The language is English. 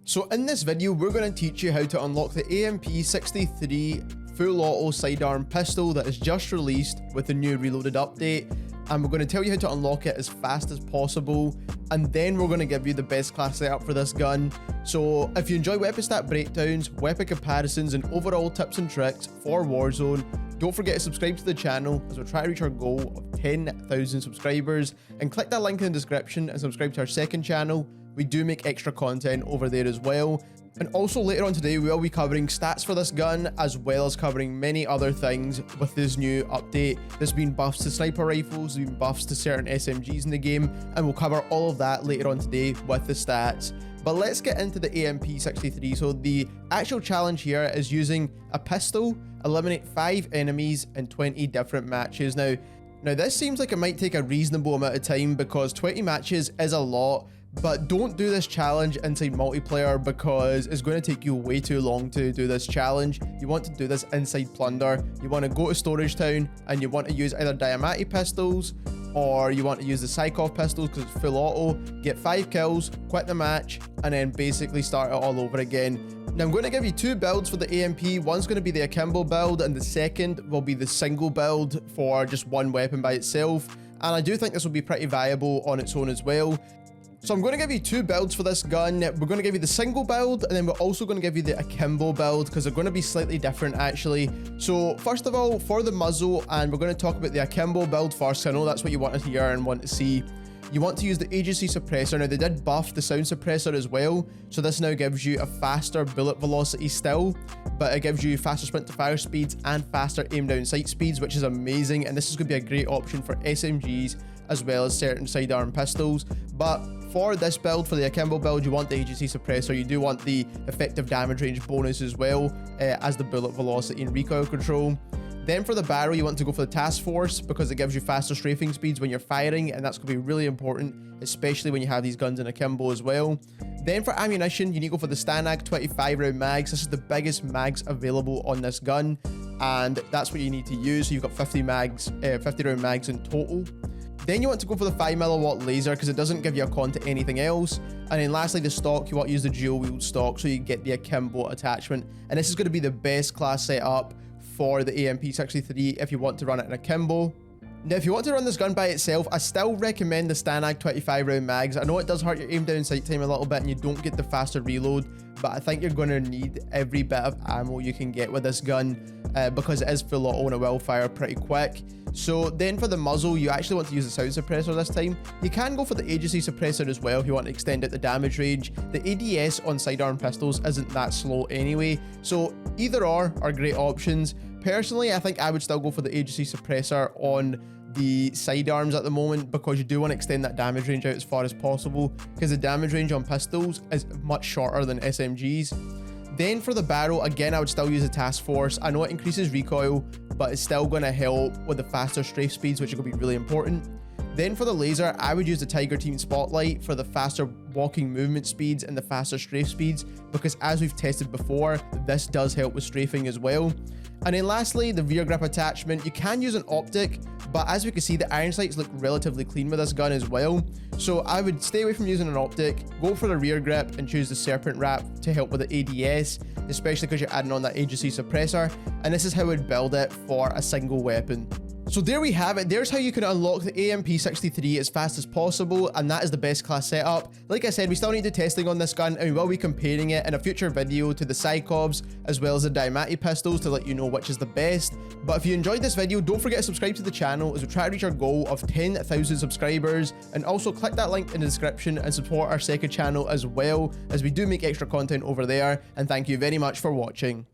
So in this video, we're going to teach you how to unlock the AMP-63 full auto sidearm pistol that is just released with the new reloaded update, and we're going to tell you how to unlock it as fast as possible, and then we're going to give you the best class setup for this gun. So if you enjoy weapon stat breakdowns, weapon comparisons, and overall tips and tricks for Warzone, don't forget to subscribe to the channel as we try to reach our goal of 10,000 subscribers, and click that link in the description and subscribe to our second channel. We do make extra content over there as well. And also later on today, we will be covering stats for this gun, as well as covering many other things with this new update. There's been buffs to sniper rifles, there's been buffs to certain SMGs in the game, and we'll cover all of that later on today with the stats. But let's get into the AMP-63. So the actual challenge here is using a pistol, eliminate 5 enemies in 20 different matches. Now this seems like it might take a reasonable amount of time because 20 matches is a lot. But don't do this challenge inside multiplayer because it's going to take you way too long to do this challenge. You want to do this inside Plunder. You want to go to Storage Town and you want to use either Diamati pistols or you want to use the Psychov pistols because it's full auto, get 5 kills, quit the match, and then basically start it all over again. Now I'm going to give you 2 builds for the AMP. One's going to be the akimbo build and the second will be the single build for just one weapon by itself. And I do think this will be pretty viable on its own as well. So I'm going to give you 2 builds for this gun. We're going to give you the single build, and then we're also going to give you the akimbo build because they're going to be slightly different actually. So first of all, for the muzzle, and we're going to talk about the akimbo build first. I know that's what you want to hear and want to see. You want to use the agency suppressor. Now they did buff the sound suppressor as well, so this now gives you a faster bullet velocity still, but it gives you faster sprint to fire speeds and faster aim down sight speeds, which is amazing, and this is going to be a great option for SMGs as well as certain sidearm pistols. But for this build, for the akimbo build, you want the agency suppressor. You do want the effective damage range bonus as well as the bullet velocity and recoil control. Then for the barrel, you want to go for the task force because it gives you faster strafing speeds when you're firing, and that's going to be really important, especially when you have these guns in akimbo as well. Then for ammunition, you need to go for the Stanag 25 round mags. This is the biggest mags available on this gun, and that's what you need to use. So you've got 50 round mags in total. Then you want to go for the 5mm laser because it doesn't give you a con to anything else. And then lastly, the stock, you want to use the dual wield stock so you get the akimbo attachment. And this is going to be the best class setup for the AMP-63 if you want to run it in akimbo. Now, if you want to run this gun by itself, I still recommend the Stanag 25 round mags. I know it does hurt your aim down sight time a little bit and you don't get the faster reload, but I think you're going to need every bit of ammo you can get with this gun because it is full auto and it will fire pretty quick. So then for the muzzle, you actually want to use the sound suppressor this time. You can go for the agency suppressor as well if you want to extend out the damage range. The ADS on sidearm pistols isn't that slow anyway, so either or are great options. Personally, I think I would still go for the agency suppressor on the sidearms at the moment because you do want to extend that damage range out as far as possible because the damage range on pistols is much shorter than SMGs. Then for the barrel, again, I would still use the task force. I know it increases recoil, but it's still going to help with the faster strafe speeds, which are going to be really important. Then for the laser, I would use the Tiger Team Spotlight for the faster walking movement speeds and the faster strafe speeds because as we've tested before, this does help with strafing as well. And then lastly, the rear grip attachment. You can use an optic, but as we can see, the iron sights look relatively clean with this gun as well. So I would stay away from using an optic, go for the rear grip and choose the serpent wrap to help with the ADS, especially because you're adding on that agency suppressor. And this is how I would build it for a single weapon. So there we have it. There's how you can unlock the AMP-63 as fast as possible, and that is the best class setup. Like I said, we still need the testing on this gun, and we will be comparing it in a future video to the Psychovs as well as the Diamati pistols to let you know which is the best. But if you enjoyed this video, don't forget to subscribe to the channel as we try to reach our goal of 10,000 subscribers, and also click that link in the description and support our second channel as well, as we do make extra content over there. And thank you very much for watching.